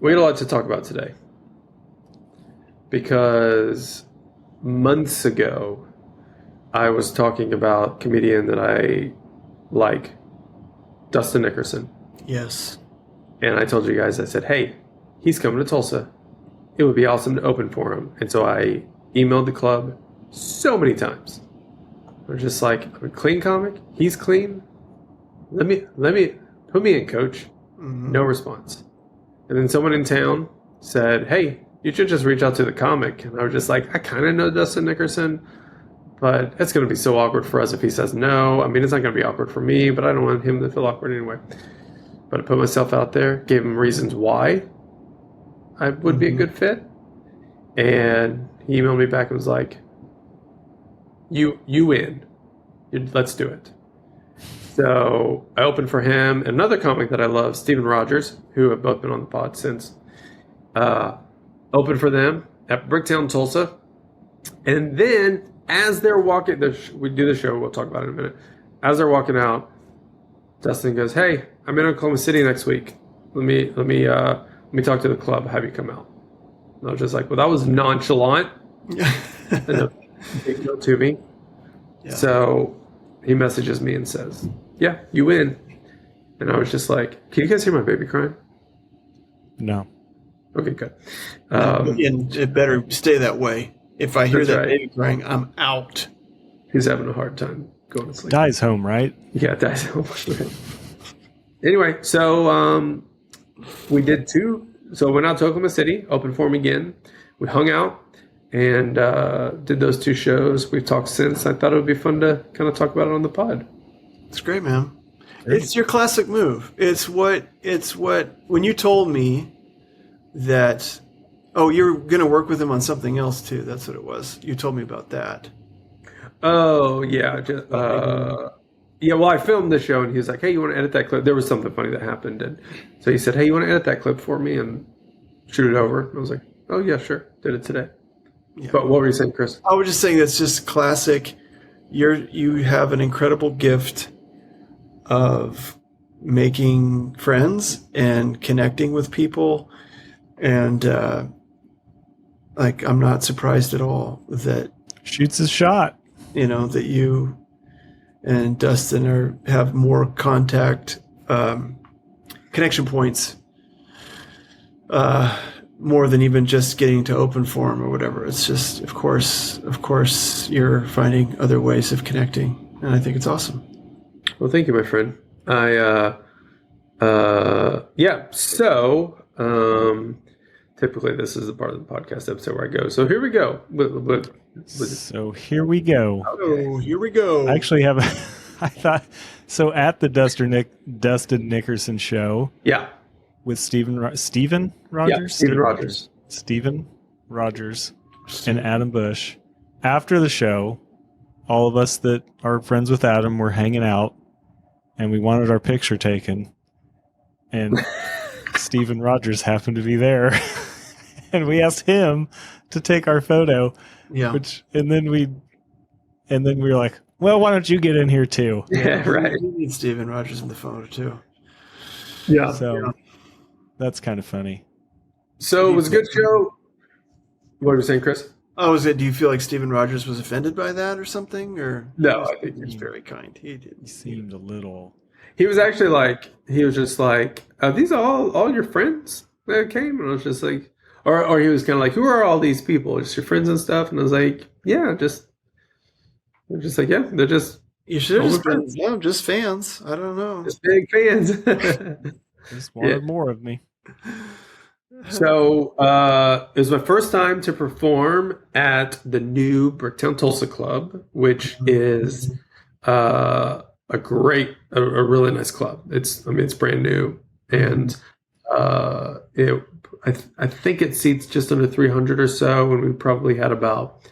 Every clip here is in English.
We had a lot to talk about today because months ago I was talking about a comedian that I like, Dustin Nickerson. Yes. And I told you guys, I said, hey, he's coming to Tulsa. It would be awesome to open for him. And so I emailed the club so many times. They're just like, I'm a clean comic. He's clean. Let me put me in, coach. Mm-hmm. No response. And then someone in town said, hey, you should just reach out to the comic. And I was just like, I kind of know Dustin Nickerson, but it's going to be so awkward for us if he says no. I mean, it's not going to be awkward for me, but I don't want him to feel awkward anyway. But I put myself out there, gave him reasons why I would be a good fit. And he emailed me back and was like, you win. Let's do it. So I opened for him and another comic that I love, Steven Rogers, who have both been on the pod since. Opened for them at Bricktown, Tulsa. And then as they're walking, we do the show, we'll talk about it in a minute. As they're walking out, Dustin goes, hey, I'm in Oklahoma City next week. Let me talk to the club, have you come out. And I was just like, well, that was nonchalant. And a big deal to me. Yeah. So he messages me and says, yeah, you win. And I was just like, can you guys hear my baby crying? No. Okay, good. And it better stay that way. If I hear that baby crying, I'm out. He's having a hard time going to sleep. Di's home, right? Yeah, Di's home. Anyway, so we did two. So went out to Oklahoma City, opened for him again. We hung out and did those two shows. We've talked since. I thought it would be fun to kind of talk about it on the pod. It's great, man. Great. It's your classic move. It's what when you told me that, oh, you're going to work with him on something else too. That's what it was. You told me about that. Oh, yeah. Yeah, well, I filmed the show and he was like, hey, you want to edit that clip? There was something funny that happened. And so he said, hey, you want to edit that clip for me and shoot it over? And I was like, oh, yeah, sure. Did it today. Yeah. But what were you saying, Chris? I was just saying that's just classic. You have an incredible gift of making friends and connecting with people. And I'm not surprised at all that shoots his shot. That you and Dustin have more contact, connection points, more than even just getting to open for him or whatever. It's just, of course, you're finding other ways of connecting, and I think it's awesome. Well, thank you, my friend. So typically this is the part of the podcast episode where I go, so here we go. So here we go. Oh, here we go. I actually have I thought, so at the Dustin Nickerson show. Yeah. With Steven Rogers? Yeah, Steven Rogers. Steven Rogers and Adam Bush. After the show, all of us that are friends with Adam were hanging out, and we wanted our picture taken. And Steven Rogers happened to be there. And we asked him to take our photo. Yeah. And then we were like, well, why don't you get in here too? Yeah, right. We need Steven Rogers in the photo too. Yeah. So that's kind of funny. So it was a good show. What were you saying, Chris? Oh, do you feel like Steven Rogers was offended by that or something? Or no, I think he's very kind. He seemed a little. He was actually like, are these all your friends that came? And I was just like, or he was kind of like, who are all these people? Just your friends and stuff? And I was like, yeah, they're just like, yeah, they're just. You should have just been, no, just fans. I don't know. Just big fans. Just wanted more of me. So it was my first time to perform at the new Bricktown Tulsa Club, which is a really nice club. It's brand new, and I think it seats just under 300 or so, and we probably had about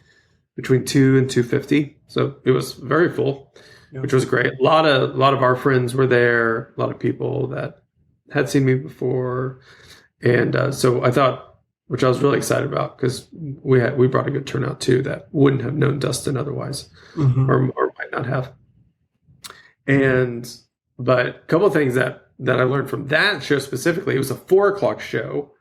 between 2 and 250. So it was very full, which was great. A lot of our friends were there. A lot of people that had seen me before. And so I thought, which I was really excited about, because we brought a good turnout too that wouldn't have known Dustin otherwise, or might not have. But a couple of things that I learned from that show specifically, it was a 4:00 show,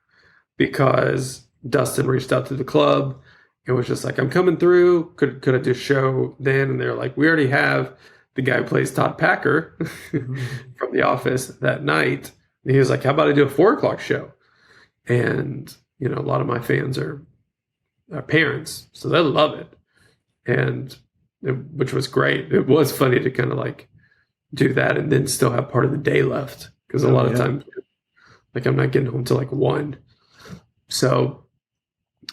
because Dustin reached out to the club and was just like, I'm coming through. Could I do a show then? And they're like, we already have the guy who plays Todd Packer from The Office that night. And he was like, how about I do a 4:00 show? And, you know, a lot of my fans are parents, so they love it. And which was great. It was funny to kind of like do that and then still have part of the day left. Because a lot of times, like, I'm not getting home till like 1. So,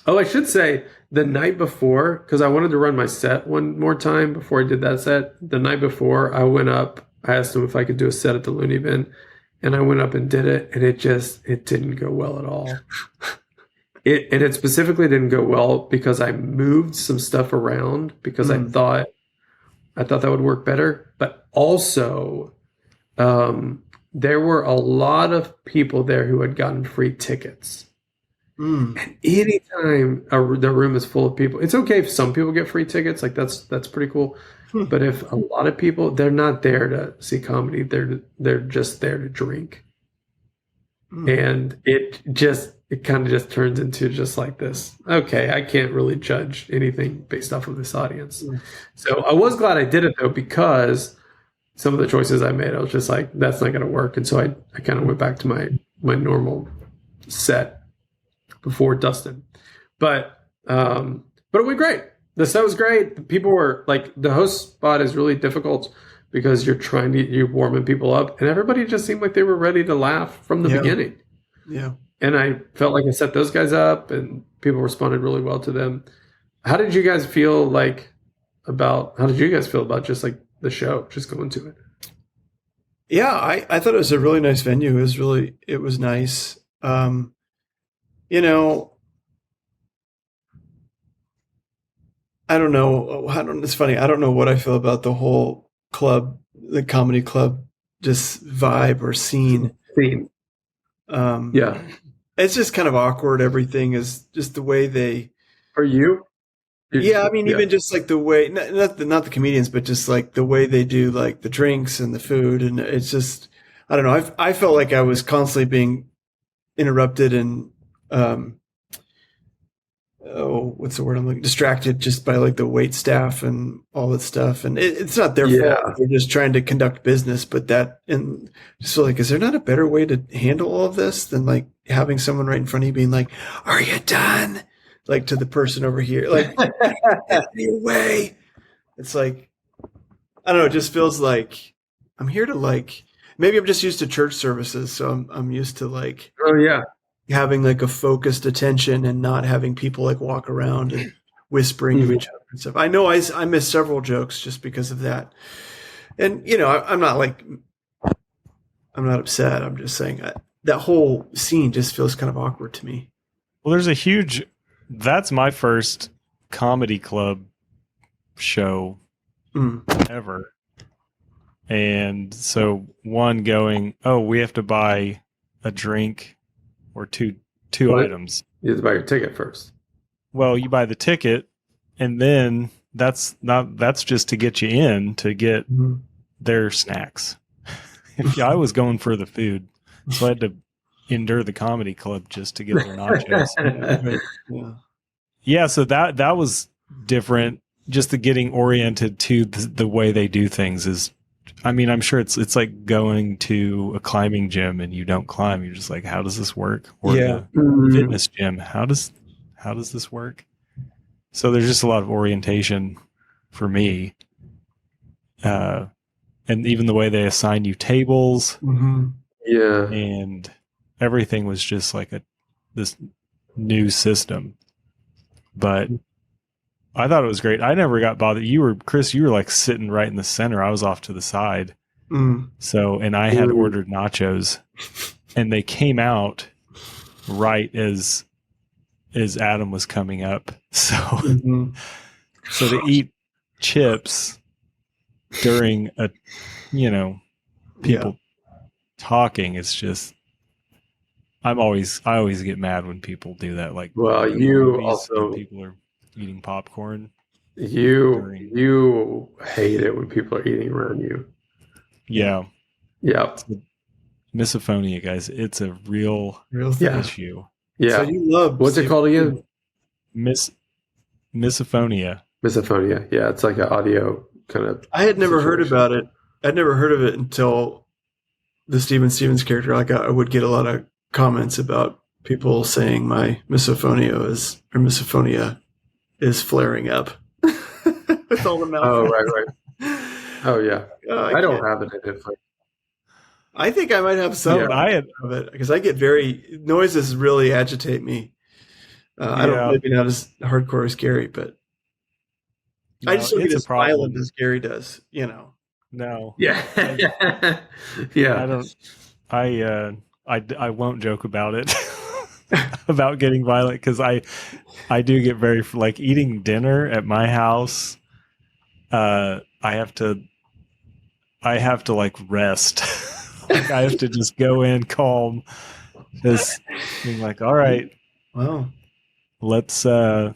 I should say the night before, because I wanted to run my set one more time before I did that set. The night before, I went up. I asked them if I could do a set at the Looney Bin, and I went up and did it, and it didn't go well at all. It specifically didn't go well because I moved some stuff around because I thought that would work better, but also there were a lot of people there who had gotten free tickets. And anytime the room is full of people, it's okay if some people get free tickets. Like that's pretty cool. But if a lot of people, they're not there to see comedy. They're just there to drink. And it kind of just turns into just like this. Okay, I can't really judge anything based off of this audience. So I was glad I did it though, because some of the choices I made, I was just like, that's not going to work. And so I kind of went back to my normal set before Dustin, but it went great. The set was great. The people were like, the host spot is really difficult because you're warming people up, and everybody just seemed like they were ready to laugh from the beginning. Yeah. And I felt like I set those guys up, and people responded really well to them. How did you guys feel about just like the show, just going to it? Yeah, I thought it was a really nice venue. It was nice. You know, I don't know. It's funny. I don't know what I feel about the whole club, the comedy club, just vibe or scene. Yeah. It's just kind of awkward. Everything is just the way they. For you? Yeah, I mean, even just like the way, not the comedians, but just like the way they do like the drinks and the food, and it's just, I don't know. I felt like I was constantly being interrupted and, what's the word I'm looking? Distracted just by like the wait staff and all that stuff, and it's not their fault. They're just trying to conduct business, but and just feel like, is there not a better way to handle all of this than like having someone right in front of you being like, "Are you done?" Like to the person over here, like, "Get me away." It's like, I don't know. It just feels like I'm here to like. Maybe I'm just used to church services, so I'm used to like. Oh yeah. Having like a focused attention and not having people like walk around and whispering to each other and stuff. I know I missed several jokes just because of that. And, you know, I'm not upset. I'm just saying that whole scene just feels kind of awkward to me. Well, that's my first comedy club show ever. And so going, we have to buy a drink or two items. You have to buy your ticket first. Well, you buy the ticket, and then that's just to get you in to get their snacks. I was going for the food, so I had to endure the comedy club just to get their nachos. Yeah, so that was different. Just the getting oriented to the way they do things is. I mean, I'm sure it's like going to a climbing gym and you don't climb. You're just like, how does this work? Or the fitness gym, how does this work? So there's just a lot of orientation for me. And even the way they assign you tables. Yeah. And everything was just like this new system. But I thought it was great. I never got bothered. Chris, you were like sitting right in the center. I was off to the side. So, and I had ordered nachos, and they came out right as Adam was coming up. So, so to eat chips during people talking, it's just, I always get mad when people do that. Like, well, you also people are eating popcorn. You hate it when people are eating around you. Yeah. Yeah. Misophonia, guys. It's a real issue. So Yeah. you love What's it Stephen called again? King. Miss Misophonia. Misophonia. Yeah, it's like an audio kind of I had never heard situation. about it. I'd never heard of it until the Steven Stevens character. Like I would get a lot of comments about people saying my misophonia is flaring up with all the Oh, mouth. right, right. Oh, yeah. I I can't. don't have it in it. I think I might have No, some but I had. of it because I get very noises really agitate me. I don't Yeah, maybe not as hardcore as Gary, but I no, just don't get it's a as violent problem. as Gary does. You know. No, Yeah. I Yeah. don't. I won't joke about it about getting violent because I do get very like eating dinner at my house. I have to like rest. Like I have to just go in calm, just being like, all right, Wow. let's I've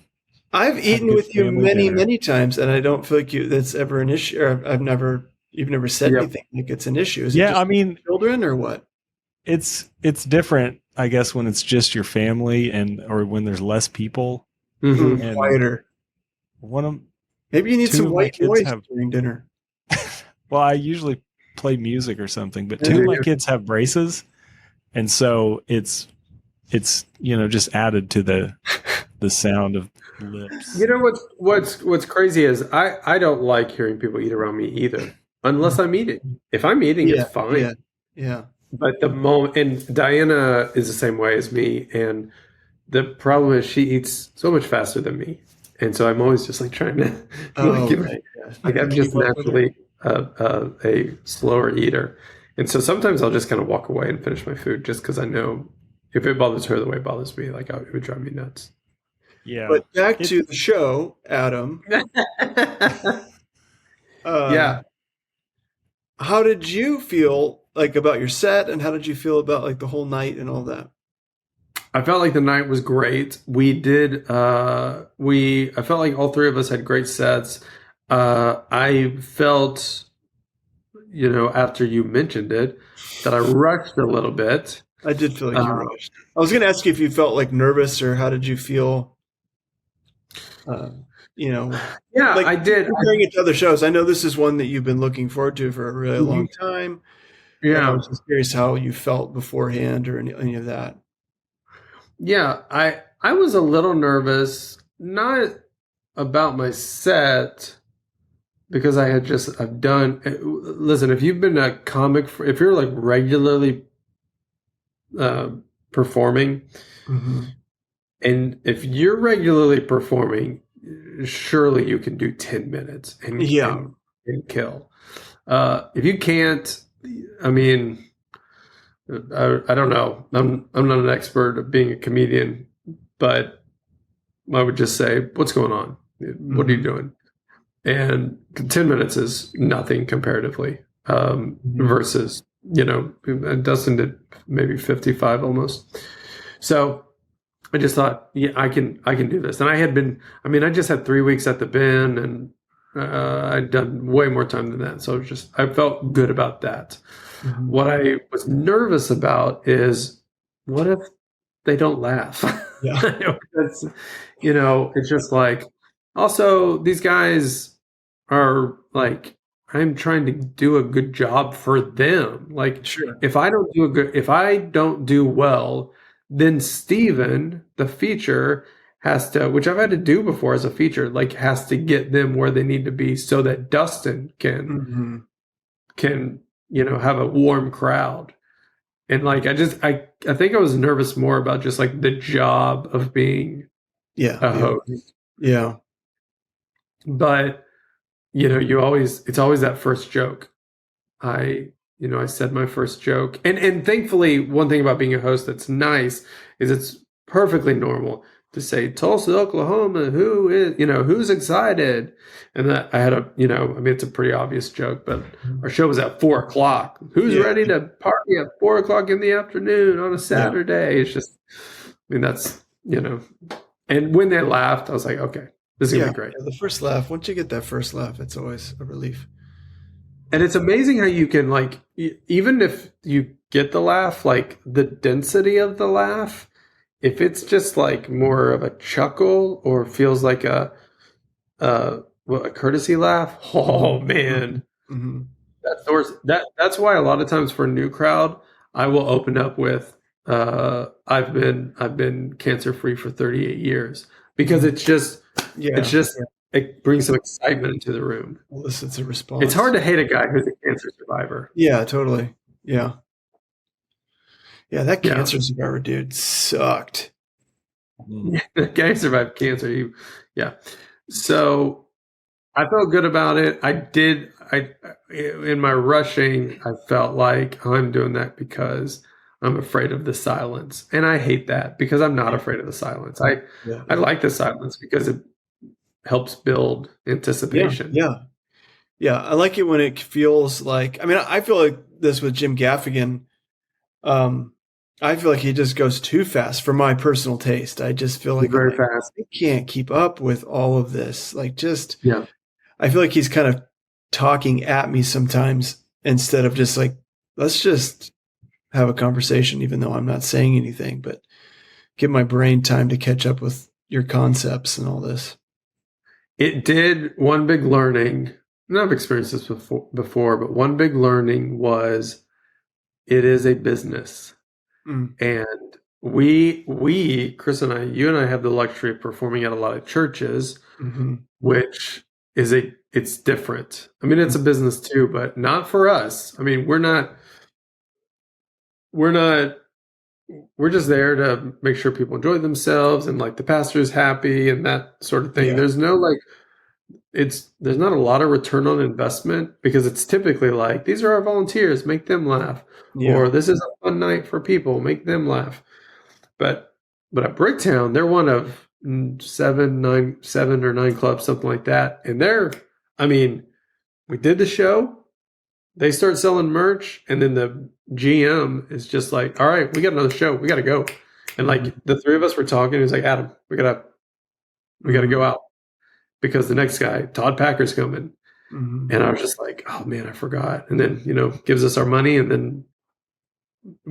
have eaten good with you family many, dinner. many times, and I don't feel like that's ever an issue. Or you've never said Yep. anything like it's an issue. Is it Yeah, just I mean, children or what? it's different, I guess, when it's just your family and or when there's less people. Hmm. And Quieter. one of Maybe you need two some of my white kids noise have during dinner. well, I usually play music or something, but two There of you my go. kids have braces, and so it's just added to the sound of lips. You know what's crazy is I don't like hearing people eat around me either, unless I'm eating. If I'm eating, it's Yeah, fine. yeah, yeah. But the moment, and Diana is the same way as me, and the problem is she eats so much faster than me, and so I'm always just like trying to like Oh, give her, right. Yeah. You like can I'm just keep up with her. naturally a slower eater, and so sometimes I'll just kind of walk away and finish my food just because I know if it bothers her the way it bothers me, like it would drive me nuts. Yeah, But back it to the show, Adam. Yeah, How did you feel like about your set, and how did you feel about like the whole night and all that? I felt like the night was great. I felt like all three of us had great sets. I felt, after you mentioned it, that I rushed a little bit. I did feel like you Uh, rushed. I was going to ask you if you felt like nervous or how did you feel? Uh, you know, yeah, like I did. comparing it to other shows. I know this is one that you've been looking forward to for a really long time, and I Yeah. was just curious how you felt beforehand or any of that. Yeah, I was a little nervous, not about my set because I've done listen, if you've been a comic if you're like regularly uh, performing, Mm-hmm. and if you're regularly performing, surely you can do 10 minutes Yeah. and kill. If you can't, I mean, I don't know. I'm not an expert of being a comedian, but I would just say, what's going on? What are you Mm-hmm. doing? And 10 minutes is nothing comparatively Mm-hmm. versus, Dustin did maybe 55 almost. So I just thought, yeah, I can do this. And I just had 3 weeks at the bin and I'd done way more time than that. So I felt good about that. Mm-hmm. What I was nervous about is what if they don't laugh? Yeah. That's, it's just like, also, these guys are like, I'm trying to do a good job for them. Like, Sure. if I don't do well, then Steven, the feature, has to, which I've had to do before as a feature, like has to get them where they need to be so that Dustin Mm-hmm. can, have a warm crowd. And like I think I was nervous more about just like the job of being Yeah. a host. Yeah. But it's always that first joke. I said my first joke. And thankfully one thing about being a host that's nice is it's perfectly normal to say Tulsa, Oklahoma, who's excited? And that I had it's a pretty obvious joke, but our show was at 4:00. Who's Yeah. ready to party at 4:00 in the afternoon on a Yeah. Saturday? It's just, that's, and when they laughed, I was like, okay, this is gonna Yeah. be great. The first laugh. Once you get that first laugh, it's always a relief. And it's amazing how you can like, even if you get the laugh, like the density of the laugh if it's just like more of a chuckle or feels like a courtesy laugh, oh man, Mhm. that's why a lot of times for a new crowd, I will open up with I've been cancer free for 38 years because Yeah. it's just it brings some excitement into the room. Elicits a It's response. hard to hate a guy who's a cancer survivor. Yeah, totally. Yeah. Yeah, that Yeah. cancer survivor dude sucked. The guy survived cancer. Yeah. So I felt good about it. In my rushing, I felt like I'm doing that because I'm afraid of the silence. And I hate that because I'm not afraid of the silence. Yeah. I like the silence because it helps build Yeah. anticipation. Yeah. Yeah. I like it when it feels like, I mean, I feel like this with Jim Gaffigan. Um, I feel like he just goes too fast for my personal taste. I just feel like I'm Very like, fast. I can't keep up with all of this. Like, just, Yeah. I feel like he's kind of talking at me sometimes instead of just like, let's just have a conversation, even though I'm not saying anything, but give my brain time to catch up with your concepts and all this. It did one big learning. And I've experienced this before, but one big learning was it is a business. Mm. And Chris and you and I have the luxury of performing at a lot of churches, Mm-hmm. which it's different. I mean, it's a business too, but not for us. I mean, we're just there to make sure people enjoy themselves and like the pastor's happy and that sort of thing. Yeah. There's no like, there's not a lot of return on investment because it's typically like, these are our volunteers, make them laugh. Yeah. Or this is a fun night for people, make them laugh. But at Bricktown, they're one of seven or nine clubs, something like that. And I mean, we did the show. They start selling merch, and then the GM is just like, "All right, we got another show. We got to go." And like the three of us were talking. He was like, "Adam, we gotta go out because the next guy, Todd Packer's coming." Mm-hmm. And I was just like, "Oh man, I forgot." And then gives us our money, and then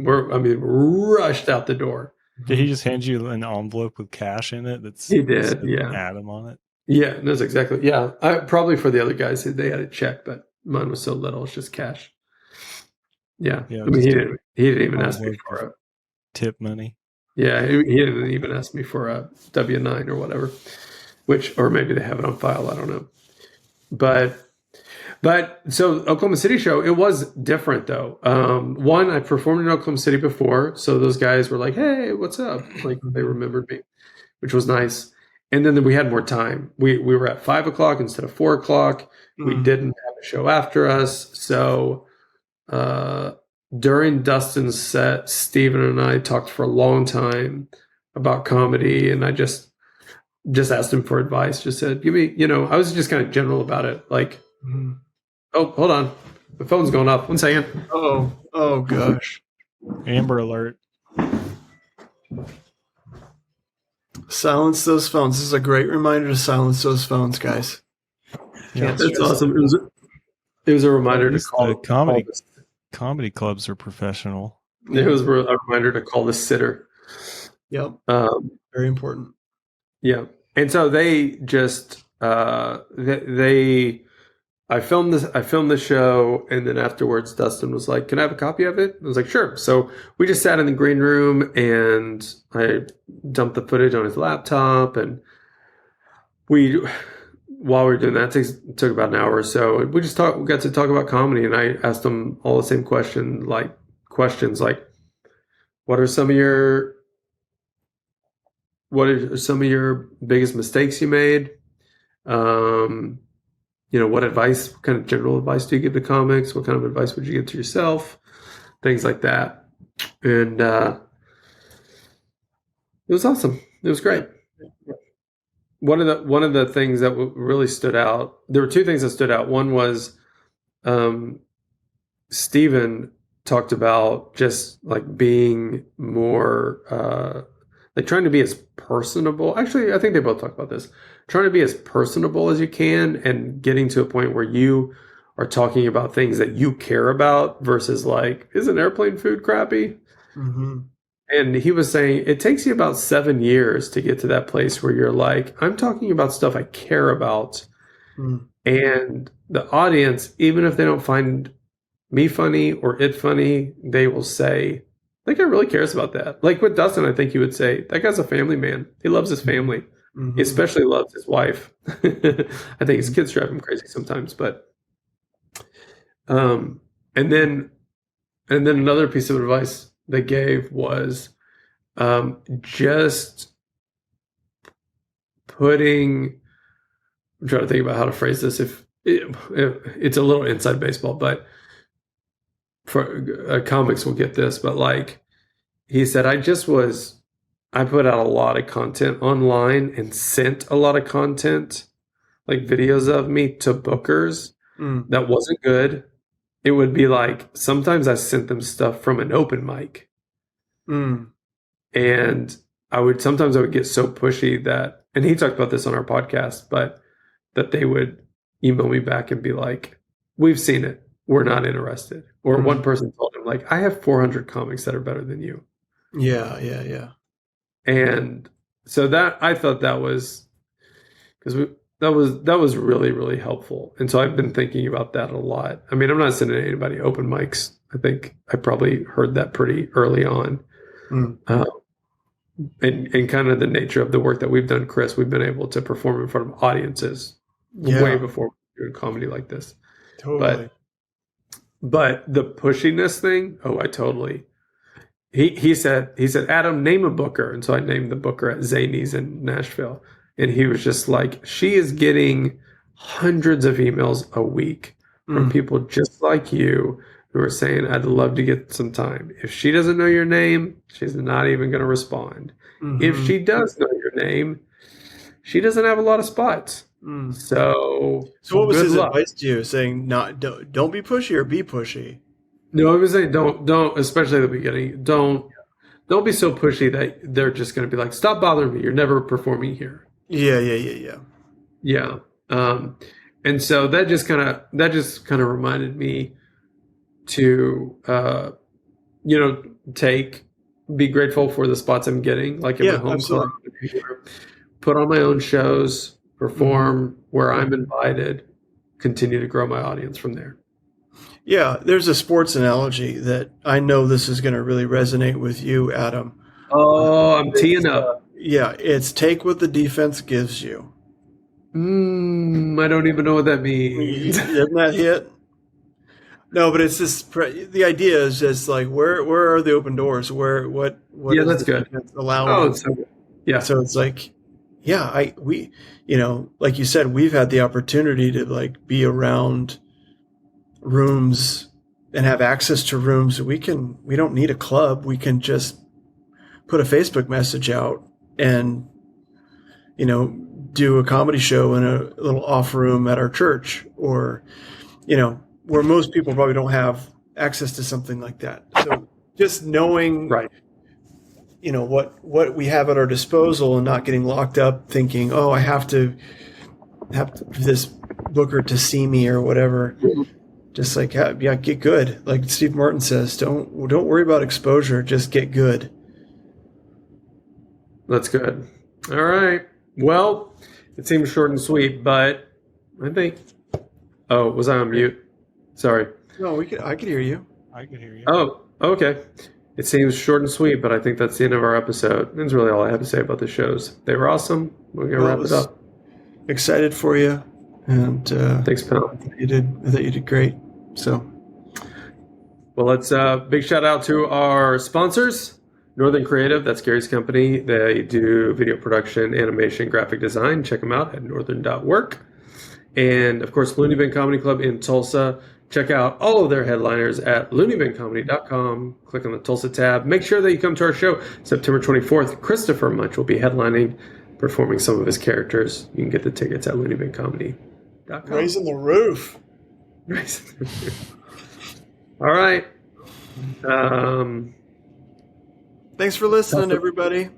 rushed out the door. Did he just hand you an envelope with cash in it? That's He did, said yeah. Adam on it. Yeah, that's exactly. Yeah, probably for the other guys, they had a check, but mine was so little, it's just cash. Yeah, Yeah, I mean, he didn't even ask me envelope for a. tip money. Yeah, he didn't even ask me for a W-9 or whatever, or maybe they have it on file. I don't know. But so Oklahoma City show, it was different though. One, I performed in Oklahoma City before, so those guys were like, "Hey, what's up?" Like they remembered me, which was nice. And then we had more time. We were at 5:00 instead of 4:00. We didn't have a show after us, so during Dustin's set, Steven and I talked for a long time about comedy, and I just asked him for advice. Just said, "Give me," I was just kind of general about it, like. Mm-hmm. Oh, hold on. The phone's going off. 1 second. Oh gosh. Amber alert. Silence those phones. This is a great reminder to silence those phones, guys. Yeah, That's awesome. It was a reminder to call the call this. comedy clubs are professional. It was a reminder to call the sitter. Yep. Um, Very important. yeah, and so they just I filmed this. I filmed the show, and then afterwards, Dustin was like, "Can I have a copy of it?" I was like, "Sure." So we just sat in the green room, and I dumped the footage on his laptop, and while we were doing that, it took about an hour or so. We got to talk about comedy, and I asked him all the same questions, like, what are some of your biggest mistakes you made? What kind of general advice do you give to comics? What kind of advice would you give to yourself? Things like that. And it was awesome. It was great. One of the things that really stood out, there were two things that stood out. One was Steven talked about just like being more like trying to be as personable. Actually, I think they both talked about this. Trying to be as personable as you can and getting to a point where you are talking about things that you care about versus like, is an airplane food crappy? Mm-hmm. And he was saying it takes you about 7 years to get to that place where you're like, I'm talking about stuff I care about. Mm. And the audience, even if they don't find me funny or it funny, they will say, that guy really cares about that. Like with Dustin, I think he would say, that guy's a family man. He loves his family. Mhm. He especially loves his wife. I think his kids drive him crazy sometimes, but and then another piece of advice they gave was just putting. I'm trying to think about how to phrase this. If it's a little inside baseball, but for comics will get this. But like he said, I put out a lot of content online and sent a lot of content, like videos of me to bookers Mm. that wasn't good. It would be like sometimes I sent them stuff from an open mic, Mm. and I would get so pushy that, and he talked about this on our podcast, but that they would email me back and be like, "We've seen it, we're not interested." Or Mm. one person told him like, "I have 400 comics that are better than you," Yeah, yeah, yeah. and so that I thought that was because that was really really helpful, and so I've been thinking about that a lot. I mean, I'm not sending anybody open mics. I think I probably heard that pretty early on. Mm. And kind of the nature of the work that we've done, Chris, we've been able to perform in front of audiences Yeah. way before we were doing comedy like this. Totally. But the pushiness thing, oh, I totally. He said, Adam, name a booker, and so I named the booker at Zany's in Nashville, and he was just like, she is getting hundreds of emails a week from people just like you who are saying, I'd love to get some time. If she doesn't know your name, she's not even going to respond. Mhm. If she does know your name, she doesn't have a lot of spots. Mm. So what was good his luck. advice to you? Saying don't be pushy or be pushy. No, I was saying don't, especially at the beginning, don't be so pushy that they're just going to be like, stop bothering me. You're never performing here. Yeah, yeah, yeah, yeah. Yeah. And so that just kind of reminded me to, be grateful for the spots I'm getting, like in Yeah, my home absolutely. club, put on my own shows, perform where I'm invited, continue to grow my audience from there. Yeah, there's a sports analogy that I know this is going to really resonate with you, Adam. Oh, I'm teeing up. Yeah, it's take what the defense gives you. I don't even know what that means. Isn't that hit? No, but it's just the idea is just like where are the open doors? What Yeah, is that's the good. defense allowing? Oh, it's so good. Yeah. So it's like, yeah, we like you said, we've had the opportunity to like be around rooms and have access to rooms. We don't need a club. We can just put a Facebook message out and do a comedy show in a little off room at our church, or where most people probably don't have access to something like that. So just knowing Right. What we have at our disposal and not getting locked up thinking, oh, I have to have this booker to see me or whatever. Just like, yeah, get good. Like Steve Martin says, don't worry about exposure. Just get good. That's good. All right. Well, it seems short and sweet, but I think. Oh, was I on mute? Sorry. No, I could hear you. I can hear you. Oh, okay. It seems short and sweet, but I think that's the end of our episode. That's really all I have to say about the shows. They were awesome. We're gonna wrap it up. Excited for you, and Thanks, pal. I thought you did great. So, well, let's big shout out to our sponsors, Northern Creative. That's Gary's company. They do video production, animation, graphic design. Check them out at northern.work. And of course, Looney Bin Comedy Club in Tulsa. Check out all of their headliners at looneybincomedy.com. Click on the Tulsa tab. Make sure that you come to our show September 24th. Christopher Munch will be headlining, performing some of his characters. You can get the tickets at looneybincomedy.com. raising the roof. All right. Thanks for listening, everybody.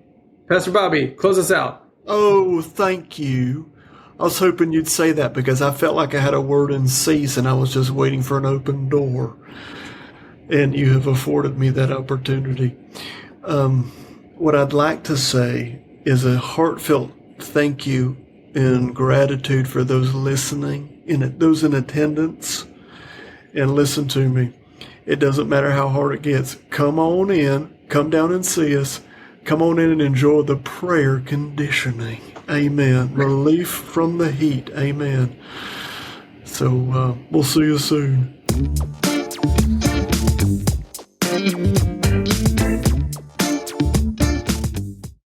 Pastor Bobby, close us out. Oh, thank you. I was hoping you'd say that because I felt like I had a word in season. I was just waiting for an open door. And you have afforded me that opportunity. What I'd like to say is a heartfelt thank you and gratitude for those listening, those in attendance, and listen to me. It doesn't matter how hard it gets. Come on in. Come down and see us. Come on in and enjoy the prayer conditioning. Amen. Relief from the heat. Amen. So we'll see you soon.